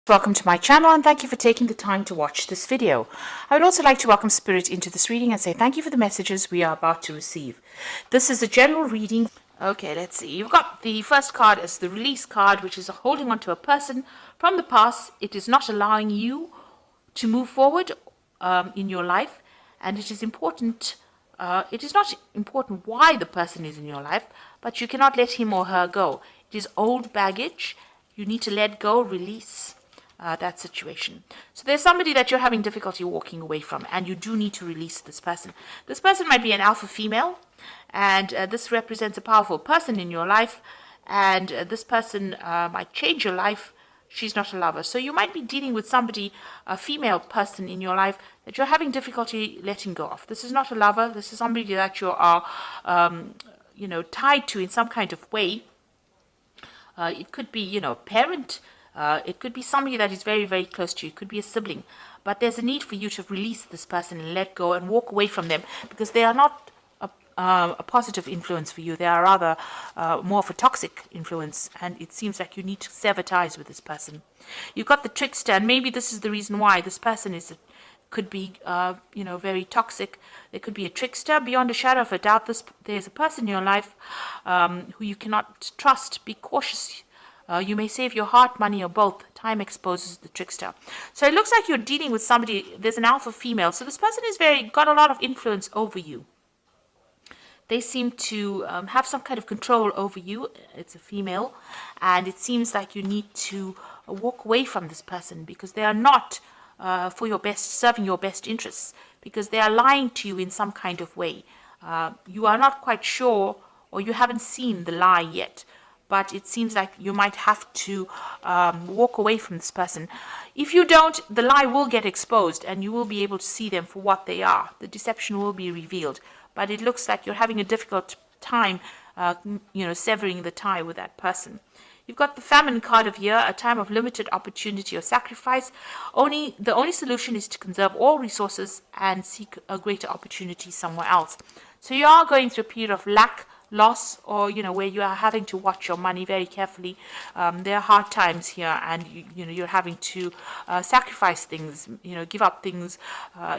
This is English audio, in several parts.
Welcome to my channel and thank you for taking the time to watch this video. I would also like to welcome Spirit into this reading and say thank you for the messages we are about to receive. This is a general reading. Okay, let's see. You've got the first card as the release card, which is holding on to a person from the past. It is not allowing you to move forward in your life, and it is important. It is not important why the person is in your life, but you cannot let him or her go. It is old baggage. You need to let go, release that situation. So there's somebody that you're having difficulty walking away from, and you do need to release this person. This person might be an alpha female, and this represents a powerful person in your life, and this person might change your life. She's not a lover. So you might be dealing with somebody, a female person in your life, that you're having difficulty letting go of. This is not a lover. This is somebody that you are, tied to in some kind of way. It could be, a parent. It could be somebody that is very, very close to you. It could be a sibling. But there's a need for you to release this person and let go and walk away from them because they are not a positive influence for you. They are rather more of a toxic influence, and it seems like you need to sever ties with this person. You've got the trickster, and maybe this is the reason why this person could be very toxic. There could be a trickster. Beyond a shadow of a doubt, there's a person in your life who you cannot trust. Be cautious. You may save your heart, money, or both. Time exposes the trickster. So it looks like you're dealing with somebody. There's an alpha female. So this person is got a lot of influence over you. They seem to have some kind of control over you. It's a female. And it seems like you need to walk away from this person because they are not for your best, serving your best interests, because they are lying to you in some kind of way. You are not quite sure, or you haven't seen the lie yet. But it seems like you might have to walk away from this person. If you don't, the lie will get exposed and you will be able to see them for what they are. The deception will be revealed. But it looks like you're having a difficult time, severing the tie with that person. You've got the famine card of here, a time of limited opportunity or sacrifice. The only solution is to conserve all resources and seek a greater opportunity somewhere else. So you are going through a period of lack, loss, or where you are having to watch your money very carefully. There are hard times here, and you're having to sacrifice things, give up things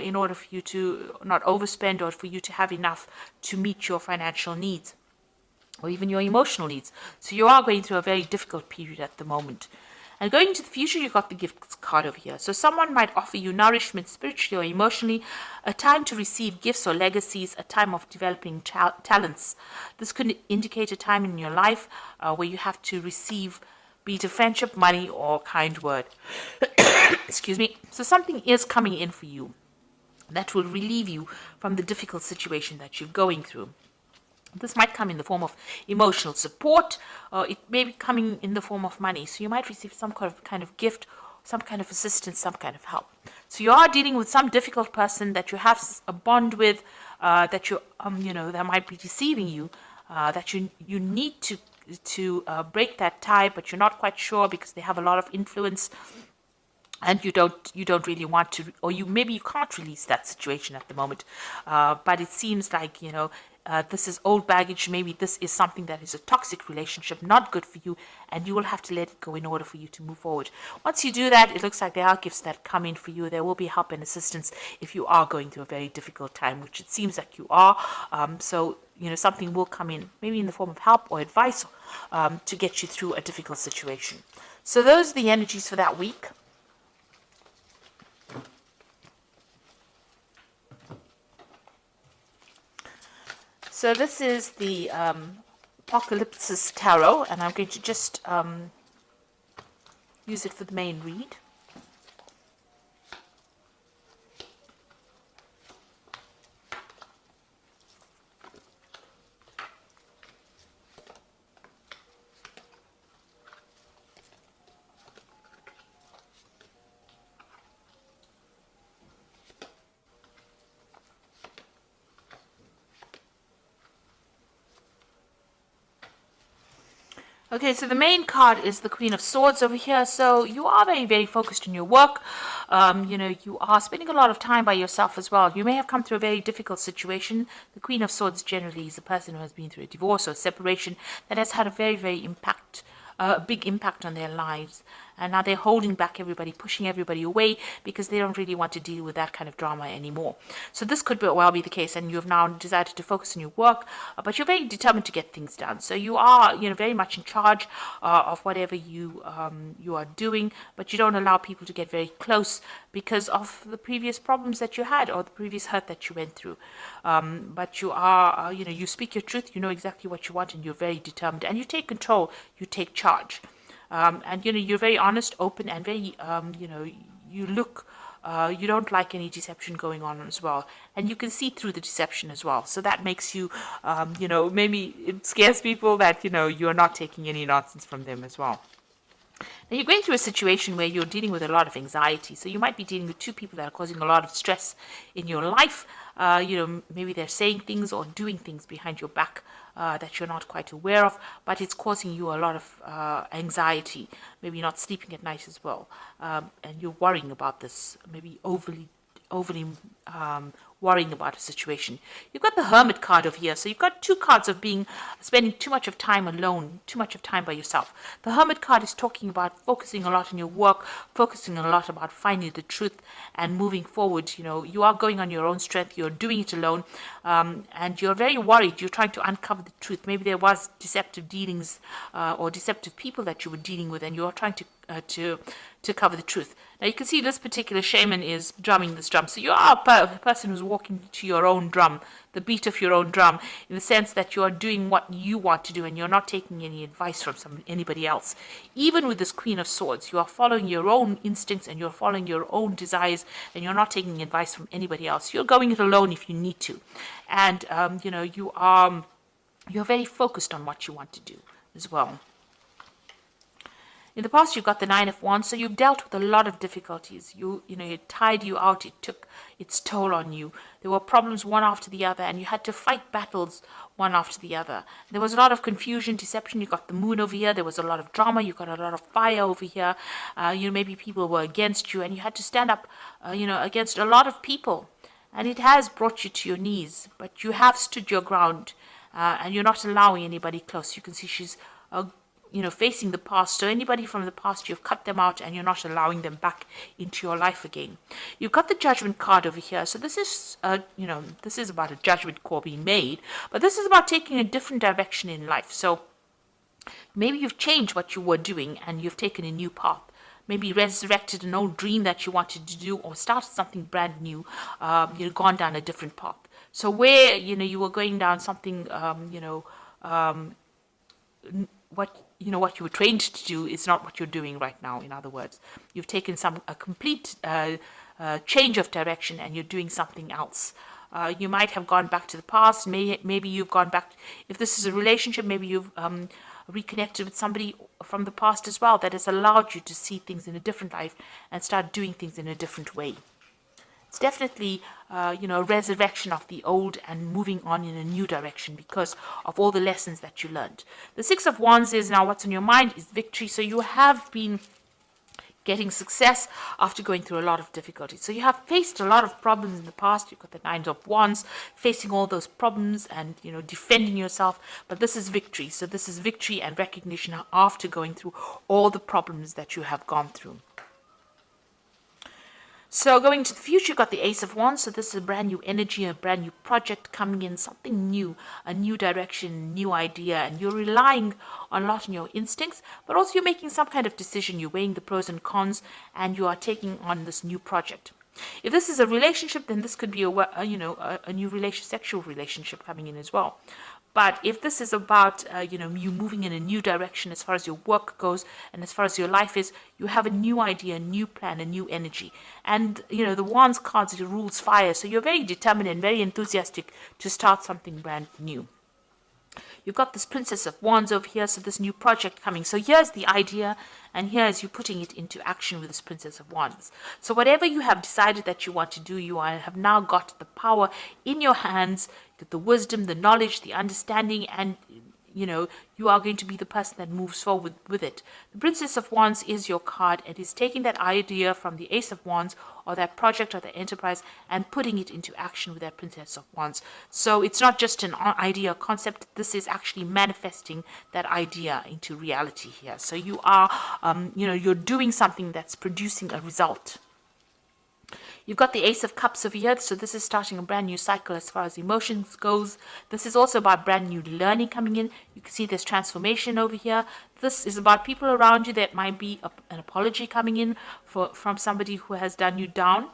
in order for you to not overspend or for you to have enough to meet your financial needs or even your emotional needs. So you are going through a very difficult period at the moment. And going into the future, you've got the gift card over here. So someone might offer you nourishment spiritually or emotionally, a time to receive gifts or legacies, a time of developing talents. This could indicate a time in your life where you have to receive, be it a friendship, money, or kind word. Excuse me. So something is coming in for you that will relieve you from the difficult situation that you're going through. This might come in the form of emotional support, or it may be coming in the form of money. So you might receive some kind of gift, some kind of assistance, some kind of help. So you are dealing with some difficult person that you have a bond with, that that might be deceiving you, that you need to break that tie, but you're not quite sure because they have a lot of influence. And you don't really want to, or maybe you can't release that situation at the moment. But it seems like this is old baggage. Maybe this is something that is a toxic relationship, not good for you, and you will have to let it go in order for you to move forward. Once you do that, it looks like there are gifts that come in for you. There will be help and assistance if you are going through a very difficult time, which it seems like you are. So something will come in, maybe in the form of help or advice, to get you through a difficult situation. So those are the energies for that week. So this is the Apocalypse Tarot, and I'm going to just use it for the main read. Okay, so the main card is the Queen of Swords over here. So you are very, very focused on your work. You are spending a lot of time by yourself as well. You may have come through a very difficult situation. The Queen of Swords generally is a person who has been through a divorce or separation that has had a very, very big impact on their lives. and now they're holding back everybody, pushing everybody away because they don't really want to deal with that kind of drama anymore. So this could well be the case, and you've now decided to focus on your work, but you're very determined to get things done. So you are, very much in charge of whatever you are doing, but you don't allow people to get very close because of the previous problems that you had or the previous hurt that you went through. But you are, you speak your truth, you know exactly what you want, and you're very determined, and you take control, you take charge. And, you're very honest, open, and very, you look, you don't like any deception going on as well. And you can see through the deception as well. So that makes you, maybe it scares people that, you're not taking any nonsense from them as well. Now, you're going through a situation where you're dealing with a lot of anxiety. So you might be dealing with two people that are causing a lot of stress in your life. Maybe they're saying things or doing things behind your back that you're not quite aware of, but it's causing you a lot of anxiety, maybe not sleeping at night as well. And you're worrying about this, maybe overly worrying about a situation. You've got the Hermit card over here. So you've got two cards of spending too much of time alone, too much of time by yourself. The Hermit card is talking about focusing a lot on your work, focusing a lot about finding the truth and moving forward. You are going on your own strength. You're doing it alone. And you're very worried. You're trying to uncover the truth. Maybe there was deceptive dealings or deceptive people that you were dealing with, and you're trying to cover the truth. Now you can see this particular shaman is drumming this drum. So you are a person who's walking to your own drum, the beat of your own drum, in the sense that you are doing what you want to do and you're not taking any advice from anybody else. Even with this Queen of Swords, you are following your own instincts and you're following your own desires and you're not taking advice from anybody else. You're going it alone if you need to. And, you're very focused on what you want to do as well. In the past, you've got the Nine of Wands, so you've dealt with a lot of difficulties. It tired you out. It took its toll on you. There were problems one after the other, and you had to fight battles one after the other. There was a lot of confusion, deception. You got the Moon over here. There was a lot of drama. You got a lot of fire over here. Maybe people were against you, and you had to stand up, against a lot of people. And it has brought you to your knees, but you have stood your ground, and you're not allowing anybody close. You can see she's facing the past. So anybody from the past, you've cut them out and you're not allowing them back into your life again. You've got the Judgment card over here. So this is, this is about a judgment call being made, but this is about taking a different direction in life. So maybe you've changed what you were doing and you've taken a new path. Maybe resurrected an old dream that you wanted to do or started something brand new. You've gone down a different path. So where, you were going down something, what you were trained to do is not what you're doing right now. In other words, you've taken a complete change of direction and you're doing something else. You might have gone back to the past. Maybe you've gone back. If this is a relationship, maybe you've reconnected with somebody from the past as well that has allowed you to see things in a different life and start doing things in a different way. It's definitely, a resurrection of the old and moving on in a new direction because of all the lessons that you learned. The Six of Wands is now what's on your mind is victory. So you have been getting success after going through a lot of difficulties. So you have faced a lot of problems in the past. You've got the Nine of Wands, facing all those problems and, defending yourself. But this is victory. So this is victory and recognition after going through all the problems that you have gone through. So going to the future, you've got the Ace of Wands. So this is a brand new energy, a brand new project coming in, something new, a new direction, new idea. And you're relying a lot on your instincts, but also you're making some kind of decision. You're weighing the pros and cons, and you are taking on this new project. If this is a relationship, then this could be a new sexual relationship coming in as well. But if this is about, you moving in a new direction as far as your work goes and as far as your life is, you have a new idea, a new plan, a new energy. And, the Wands cards, it rules fire. So you're very determined and very enthusiastic to start something brand new. You've got this Princess of Wands over here, so this new project coming. So here's the idea, and here's you putting it into action with this Princess of Wands. So whatever you have decided that you want to do, you have now got the power in your hands, the wisdom, the knowledge, the understanding, and you are going to be the person that moves forward with it. The Princess of Wands is your card, and is taking that idea from the Ace of Wands, or that project or the enterprise, and putting it into action with that Princess of Wands. So it's not just an idea or concept. This is actually manifesting that idea into reality here. So you are, you're doing something that's producing a result. You've got the Ace of Cups over here, so this is starting a brand new cycle as far as emotions goes. This is also about brand new learning coming in. You can see there's transformation over here. This is about people around you. That might be an apology coming in from somebody who has done you down.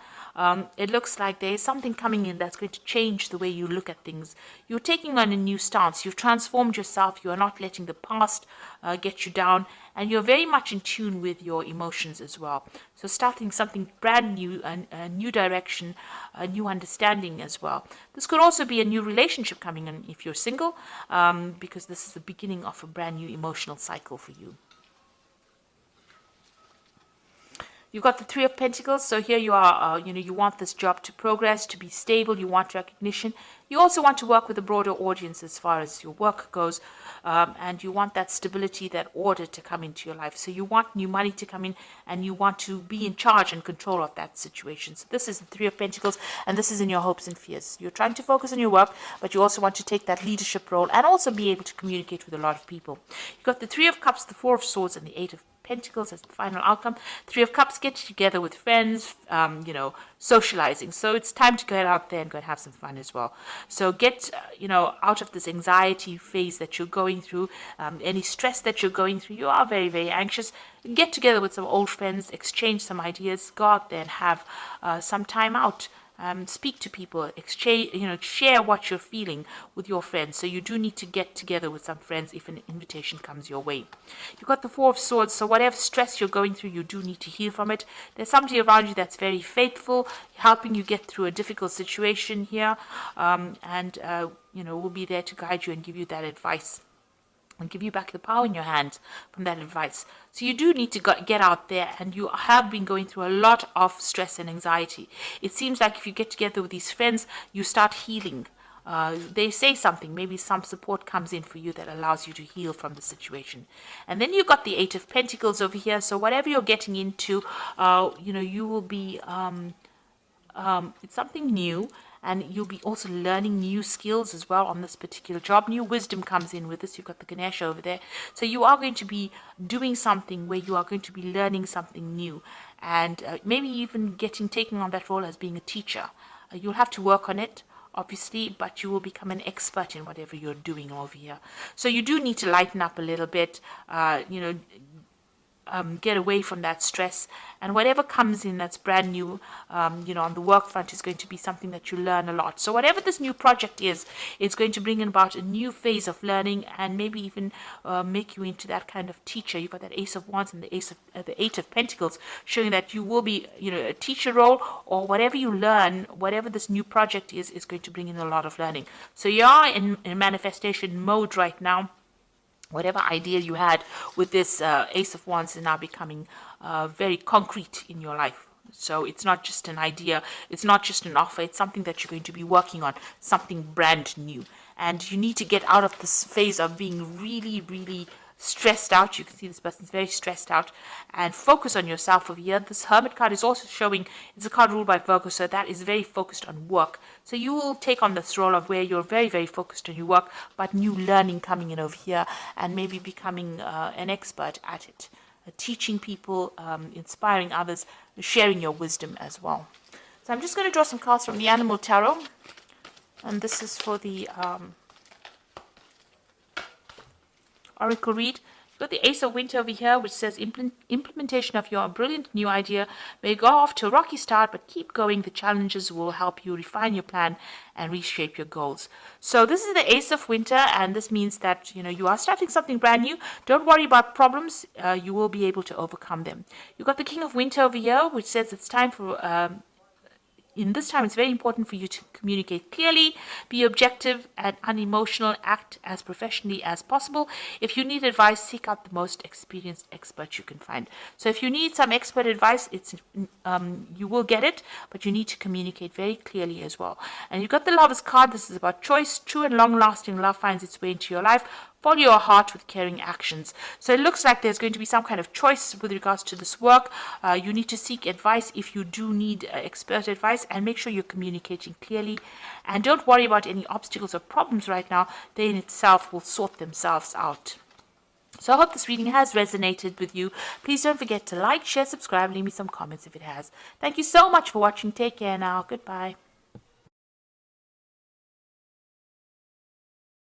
It looks like there is something coming in that's going to change the way you look at things. You're taking on a new stance. You've transformed yourself. You are not letting the past get you down. And you're very much in tune with your emotions as well. So starting something brand new, a new direction, a new understanding as well. This could also be a new relationship coming in if you're single, because this is the beginning of a brand new emotional cycle for you. You've got the Three of Pentacles. So here you are, you want this job to progress, to be stable. You want recognition. You also want to work with a broader audience as far as your work goes. And you want that stability, that order to come into your life. So you want new money to come in, and you want to be in charge and control of that situation. So this is the Three of Pentacles, and this is in your hopes and fears. You're trying to focus on your work, but you also want to take that leadership role and also be able to communicate with a lot of people. You've got the Three of Cups, the Four of Swords, and the Eight of Pentacles as the final outcome. Three of Cups, get together with friends, socializing. So it's time to get out there and go and have some fun as well. So get, out of this anxiety phase that you're going through, any stress that you're going through. You are very, very anxious. Get together with some old friends, exchange some ideas, go out there and have some time out. Speak to people, exchange, share what you're feeling with your friends. So you do need to get together with some friends if an invitation comes your way. You've got the Four of Swords, so whatever stress you're going through, you do need to heal from it. There's somebody around you that's very faithful, helping you get through a difficult situation here, and will be there to guide you and give you that advice, and give you back the power in your hands from that advice. So you do need to get out there, and you have been going through a lot of stress and anxiety. It seems like if you get together with these friends, you start healing. They say something, maybe some support comes in for you that allows you to heal from the situation. And then you've got the Eight of Pentacles over here. So whatever you're getting into, you will be, it's something new. And you'll be also learning new skills as well on this particular job. New wisdom comes in with this. You've got the Ganesha over there. So you are going to be doing something where you are going to be learning something new. And maybe even taking on that role as being a teacher. You'll have to work on it, obviously, but you will become an expert in whatever you're doing over here. So you do need to lighten up a little bit, get away from that stress, and whatever comes in that's brand new, on the work front is going to be something that you learn a lot. So whatever this new project is, it's going to bring in about a new phase of learning, and maybe even make you into that kind of teacher. You've got that Ace of Wands and the Eight of Pentacles, showing that you will be, a teacher role, or whatever you learn, whatever this new project is going to bring in a lot of learning. So you are in manifestation mode right now. Whatever idea you had with this Ace of Wands is now becoming very concrete in your life. So it's not just an idea, it's not just an offer, it's something that you're going to be working on, something brand new. And you need to get out of this phase of being really, really stressed out. You can see this person's very stressed out, and focus on yourself over here. This Hermit card is also showing, it's a card ruled by Virgo, so that is very focused on work. So you will take on this role of where you're very, very focused on your work, but new learning coming in over here, and maybe becoming an expert at it, teaching people, inspiring others, sharing your wisdom as well. So I'm just going to draw some cards from the Animal Tarot, and this is for the Oracle read. You've got the Ace of Winter over here, which says implementation of your brilliant new idea may go off to a rocky start, but keep going. The challenges will help you refine your plan and reshape your goals. So this is the Ace of Winter, and this means that you are starting something brand new. Don't worry about problems. You will be able to overcome them. You've got the King of Winter over here, which says it's time for in this time, it's very important for you to communicate clearly, be objective and unemotional, act as professionally as possible. If you need advice, seek out the most experienced expert you can find. So if you need some expert advice, you will get it, but you need to communicate very clearly as well. And you've got the Lover's card. This is about choice. True and long-lasting love finds its way into your life. follow your heart with caring actions. So it looks like there's going to be some kind of choice with regards to this work. You need to seek advice if you do need expert advice, and make sure you're communicating clearly. And don't worry about any obstacles or problems right now. They in itself will sort themselves out. So I hope this reading has resonated with you. Please don't forget to like, share, subscribe, leave me some comments if it has. Thank you so much for watching. Take care now. Goodbye.